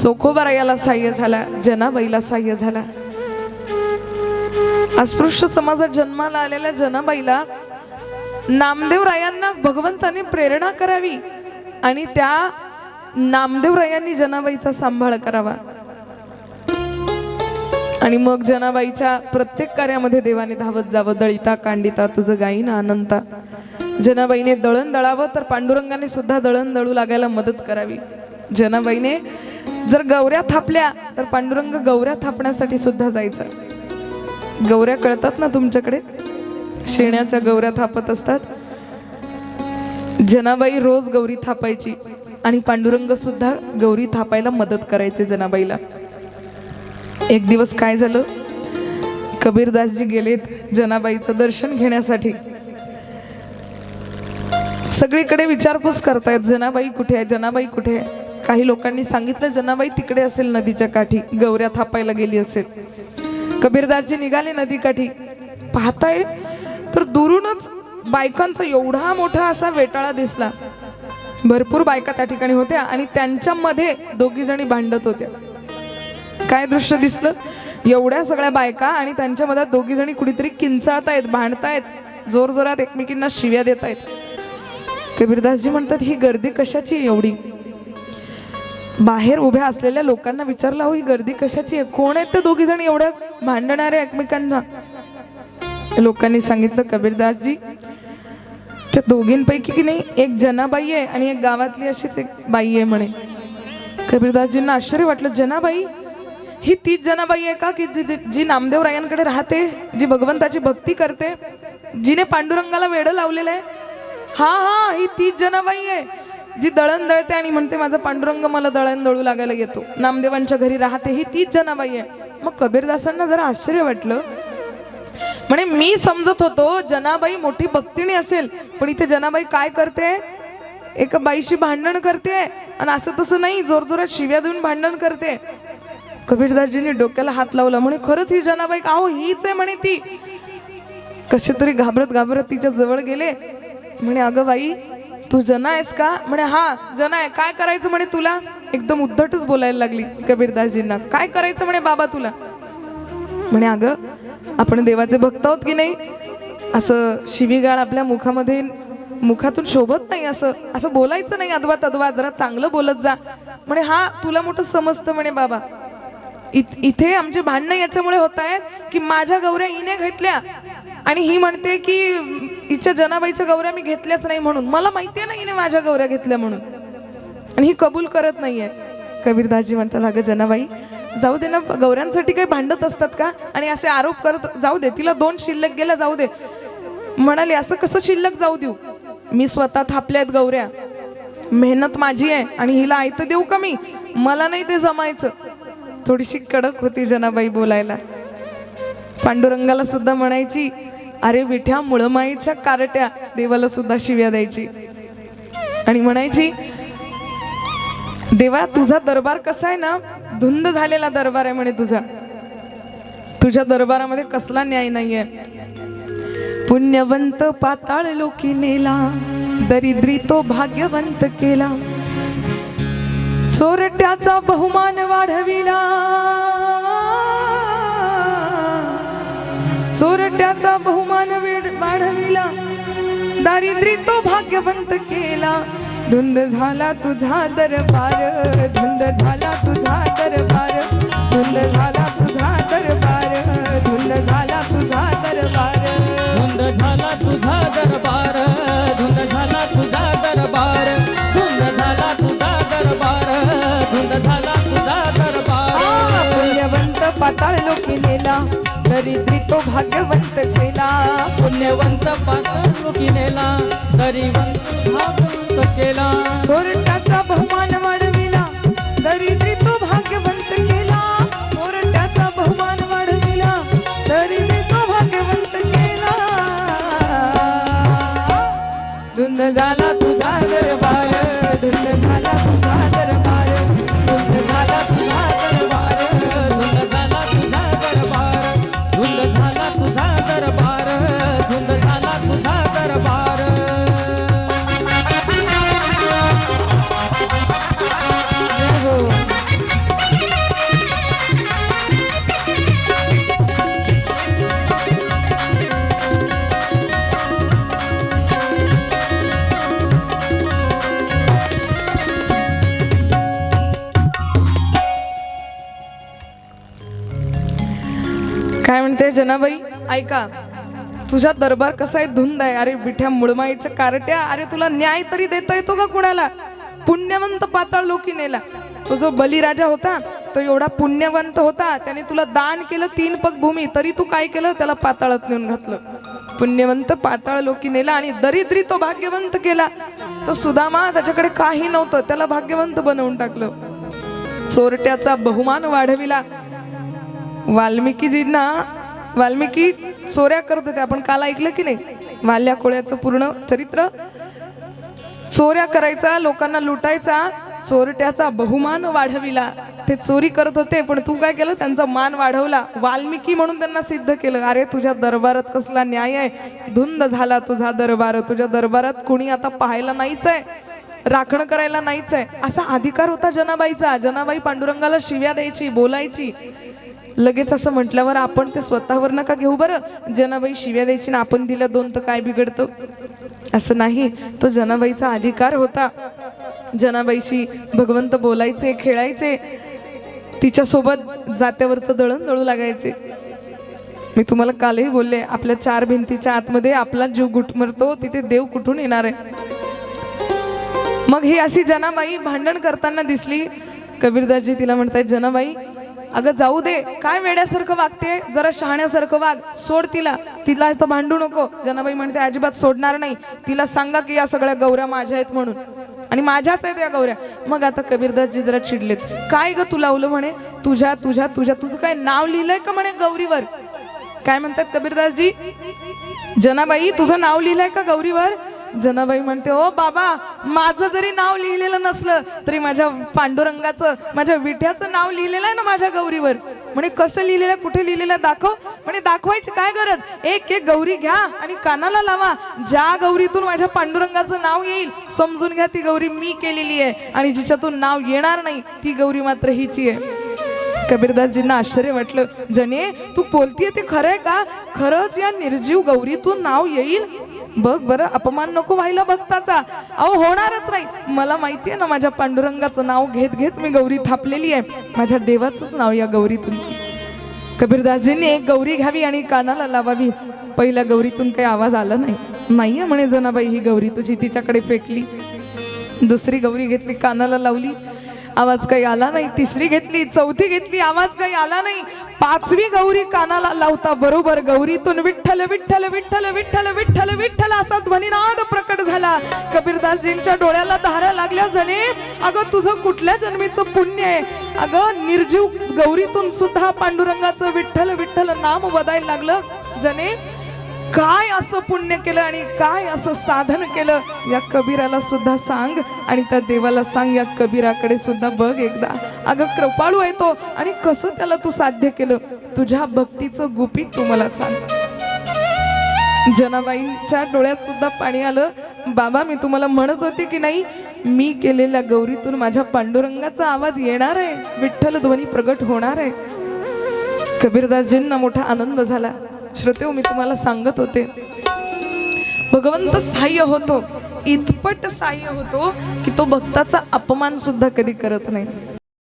चोखोबारायाला सहाय्य झाला, जनाबाईला सहाय्य झाला. अस्पृश्य समाजात जन्माला आलेल्या जनाबाईला नामदेवरायांना भगवंताने प्रेरणा करावी आणि त्या नामदेवरायांनी जनाबाईचा सांभाळ करावा. आणि मग जनाबाईच्या प्रत्येक कार्यामध्ये देवाने धावत जावं. दळिता कांडिता तुझं गाईन अनंता. जनाबाईने दळण दळावं तर पांडुरंगाने सुद्धा दळण दळू लागायला मदत करावी. जनाबाईने जर गौऱ्या थापल्या तर पांडुरंग गौऱ्या थापण्यासाठी सुद्धा जायचं. गौऱ्या कळतात ना तुमच्याकडे, शेण्याच्या गौऱ्या थापत असतात. जनाबाई रोज गौरी थापायची आणि पांडुरंग सुद्धा गौरी थापायला मदत करायचे जनाबाईला. एक दिवस काय झालं, कबीरदासजी गेलेत जनाबाईचं दर्शन घेण्यासाठी. सगळीकडे विचारपूस करतायत, जनाबाई कुठे आहे, जनाबाई कुठे आहे. काही लोकांनी सांगितलं जनाबाई तिकडे असेल नदीच्या काठी, गौऱ्या थापायला गेली असेल. कबीरदासजी निघाले नदीकाठी. पाहतायत तर दुरूनच बायकांचा एवढा मोठा असा वेटाळा दिसला. भरपूर बायका त्या ठिकाणी होत्या आणि त्यांच्यामध्ये दोघी जणी भांडत होत्या. काय दृश्य दिसलं, एवढ्या सगळ्या बायका आणि त्यांच्यामध्ये दोघी जणी कुठेतरी किंचाळतायत, भांडतायत, जोर जोरात एकमेकींना शिव्या देत आहेत. कबीरदासजी म्हणतात ही गर्दी कशाची एवढी. बाहेर उभ्या असलेल्या लोकांना विचारलं, हो ही गर्दी कशाची आहे, कोण आहेत ते दोघी जणी एवढ्या भांडणारे एकमेकांना. लोकांनी सांगितलं कबीरदासजी त्या दोघींपैकी की नाही एक जनाबाई आहे आणि एक गावातली अशीच एक बाई आहे म्हणे. कबीरदासजींना आश्चर्य वाटलं, जनाबाई ही तीच जनाबाई आहे का की जी नामदेवरायांकडे राहते, जी भगवंताची भक्ती करते, जिने पांडुरंगाला वेडं लावलेलं आहे. हा हा, ही तीच जनाबाई आहे जी दळण दळते आणि म्हणते माझा पांडुरंग मला दळण दळू लागायला येतो, नामदेवांच्या घरी राहते, ही तीच जनाबाई आहे. मग कबीरदासांना जरा आश्चर्य वाटलं. म्हणे मी समजत होतो जनाबाई मोठी भक्तिणी असेल, पण इथे जनाबाई काय करते, एका बाईशी भांडण करते आणि असं तसं नाही, जोरजोरात शिव्या देऊन भांडण करते. कबीरदासजींनी डोक्याला हात लावला. म्हणे खरंच ही जनाबाई का, हो हीच आहे म्हणे ती. कसे तरी घाबरत घाबरत तिच्या जवळ गेले. म्हणे अगं बाई तू जना आहेस का. म्हणे हा जना आहे. काय करायचं म्हणे तुला. एकदम उद्धटच बोलायला लागली कबीरदासजींना. काय करायचं म्हणे बाबा तुला. म्हणे अगं आपण देवाचे भक्त आहोत की नाही, असं शिवीगाळ आपल्या मुखातून शोभत नाही, असं असं बोलायचं नाही अदवा तदवा, जरा चांगलं बोलत जा. म्हणे हा तुला मोठं समजतं म्हणे बाबा. इथे आमचे भांडणं याच्यामुळे होत आहेत की माझ्या गौऱ्या हिने घेतल्या आणि ही म्हणते की हिच्या जनाबाईच्या गौऱ्या मी घेतल्याच नाही म्हणून. मला माहितीये ना हिने माझ्या गौऱ्या घेतल्या म्हणून आणि ही कबूल करत नाहीये. कबीरदासजी म्हणतात अगं जनाबाई जाऊ दे ना, गौऱ्यांसाठी काही भांडत असतात का आणि असे आरोप करत जाऊ दे, तिला 2 शिल्लक गेल्या जाऊ दे. म्हणाले असं कसं शिल्लक जाऊ देऊ, मी स्वतः थापल्यात गौऱ्या, मेहनत माझी आहे आणि हिला आयतं देऊ का मी, मला नाही ते जमायचं. थोडीशी कडक होती जनाबाई बोलायला. पांडुरंगाला सुद्धा म्हणायची अरे विठ्या मुळमाईच्या कारट्या, देवाला सुद्धा शिव्या द्यायची आणि म्हणायची देवा तुझा दरबार कसा आहे ना, धुंद झालेला दरबार आहे म्हणे तुझा, तुझ्या दरबारामध्ये कसला न्याय नाहीये. पुण्यवंत पाताळ लोकी नेला, दरिद्री तो भाग्यवंत केला, चोरट्याचा बहुमान वाढविला, चोरट्याचा बहुमान वाढविला, दारिद्री तो भाग्यवंत केला. धुंद झाला तुझा दरबार, धुंद झाला तुझा दरबार, धुंद झाला तुझा दरबार, धुंद झाला तुझा दरबार, धुंद झाला तुझा दरबार, धुंद झाला तुझा दरबार, धुंद झाला तुझा दरबार, धुंद झाला तुझा दरबार. पुण्यवंत पाताळ लोकी नेला, दरिद्री तो भाग्यवंत केला, पुण्यवंत पाताळ लोकी नेला, दरिद्री भाग्यवंत केला. चोरट्याचा बहुमान वाढविला, दरिद्री तो भाग्यवंत केला, चोरट्याचा बहुमान वाढविला, दरिद्री तो भाग्यवंत केला. धुंद झाला तुझा दरबार, धुंद झाला तुझा दरबार, धुंद झाला तुझा दरबार, धुंद झाला तुझा दरबार, धुंद झाला तुझा दरबार, धुंद झाला तुझा दरबार. हो म्हणते जनाबाई ऐका, तुझा दरबार कसा आहे, धुंद आहे. अरे विठ्या मुळमाईच्या कारट्या, अरे तुला न्याय तरी देता येतो का कुणाला? पुण्यवंत पाताळ लोकी नेला. तो जो बलिराजा होता तो एवढा पुण्यवंत होता, त्याने तुला दान केलं 3 पग भूमी, तरी तू काय केलं? त्याला पाताळात नेऊन घातलं. पुण्यवंत पाताळ लोकी नेला आणि दरिद्री तो भाग्यवंत केला. तो सुदामा त्याच्याकडे काही नव्हतं, त्याला भाग्यवंत बनवून टाकलं. चोरट्याचा बहुमान वाढविला. वाल्मिकी चोऱ्या करत होते, आपण काल ऐकलं की नाही वाल्या कोळ्याचं पूर्ण चरित्र. चोऱ्या करायचा, लोकांना लुटायचा, चोरट्याचा बहुमान वाढविला. ते चोरी करत होते पण तू काय केलं? त्यांचा मान वाढवला. वाल्मिकी म्हणून त्यांना सिद्ध केलं, अरे तुझ्या दरबारात कसला न्याय आहे, धुंद झाला तुझा दरबार, तुझ्या दरबारात कुणी आता पाहायला नाहीच आहे, राखण करायला नाहीच आहे. असा अधिकार होता जनाबाईचा. जनाबाई पांडुरंगाला शिव्या द्यायची, बोलायची. लगेच असं म्हटल्यावर आपण ते स्वतःवर नका घेऊ बरं. जनाबाई शिव्या द्यायची ना आपण दिल्या 2 तर काय बिघडतं? असं नाही, तो जनाबाईचा अधिकार होता. जनाबाईशी भगवंत बोलायचे, खेळायचे, तिच्यासोबत जात्यावरचं दळण दळू लागायचे. मी तुम्हाला कालही बोलले, आपल्या 4 भिंतीच्या आतमध्ये आपला जीव गुटमरतो, तिथे देव कुठून येणार आहे? मग ही अशी जनाबाई भांडण करताना दिसली. कबीरदासजी तिला म्हणतायत, जनाबाई अगं जाऊ दे, काय वेड्यासारखं वागते, जरा शहाण्यासारखं वाग, सोड तिला, तिला तर भांडू नको. जनाबाई म्हणते, अजिबात सोडणार नाही. तिला सांगा की या सगळ्या गौऱ्या माझ्या आहेत म्हणून, आणि माझ्याच आहेत या गौऱ्या. मग आता कबीरदासजी जरा चिडलेत. काय ग तू लावलं म्हणे, तुझं काय नाव लिहिलंय का म्हणे गौरीवर? काय म्हणतात कबीरदासजी? जनाबाई तुझं नाव लिहिलंय का गौरीवर? जनाबाई म्हणते, ओ बाबा, माझं जरी नाव लिहिलेलं नसलं तरी माझ्या पांडुरंगाचं, माझ्या विठ्याचं नाव लिहिलेलं आहे ना माझ्या गौरीवर. म्हणे कसं लिहिलेलं, कुठे लिहिलेलं दाखव. म्हणे दाखवायची काय गरज, एक एक गौरी घ्या आणि कानाला लावा. ज्या गौरीतून माझ्या पांडुरंगाचं नाव येईल समजून घ्या ती गौरी मी केलेली आहे, आणि जिच्यातून नाव येणार नाही ती गौरी मात्र हिची आहे. कबीरदासजींना आश्चर्य वाटलं. जने तू बोलतीये ते खरंय का? खरंच या निर्जीव गौरीतून नाव येईल? बघ बरं, अपमान नको व्हायला भक्ताचा. अहो होणारच नाही, मला माहितीये ना माझ्या पांडुरंगाचं नाव घेत घेत मी गौरी थापलेली आहे, माझ्या देवाचंच नाव या गौरीतून. कबीरदासजींनी एक गौरी घ्यावी आणि कानाला लावावी. पहिल्या गौरीतून काही आवाज आला नाहीये म्हणे जनाबाई ही गौरी तुझी, तिच्याकडे फेकली. दुसरी गौरी घेतली, कानाला लावली, आवाज काही आला नाही. तिसरी घेतली, चौथी घेतली, आवाज काही आला नाही. 5वी गौरी कानाला लावता बरोबर गौरीतून विठ्ठल विठ्ठल विठ्ठल विठ्ठल विठ्ठल विठ्ठल असा ध्वनिनाद प्रकट झाला. कबीरदासजींच्या डोळ्याला धारा लागल्या. जणे अगं तुझं कुठल्या जन्मीचं पुण्य आहे, अगं निर्जीव गौरीतून सुद्धा पांडुरंगाचं विठ्ठल विठ्ठल नाम वदायला लागलं. जने काय असं पुण्य केलं आणि काय असं साधन केलं, या कबीराला सुद्धा सांग आणि त्या देवाला सांग, या कबीराकडे सुद्धा बघ एकदा. अगं कृपाळू आहे तो, आणि कसं त्याला तू साध्य केलं, तुझ्या भक्तीचं गुपित तू मला सांग. जनाबाईंच्या डोळ्यात सुद्धा पाणी आलं. बाबा मी तुम्हाला म्हणत होते की नाही, मी केलेल्या गौरीतून माझ्या पांडुरंगाचा आवाज येणार आहे, विठ्ठल ध्वनी प्रगट होणार आहे. कबीरदासजींना मोठा आनंद झाला. श्रोतेहो, मी तुम्हाला सांगत होते, भगवंत सहाय्य होतो, इतपट सहाय्य होतो की तो भक्ताचा अपमान सुद्धा कधी करत नाही.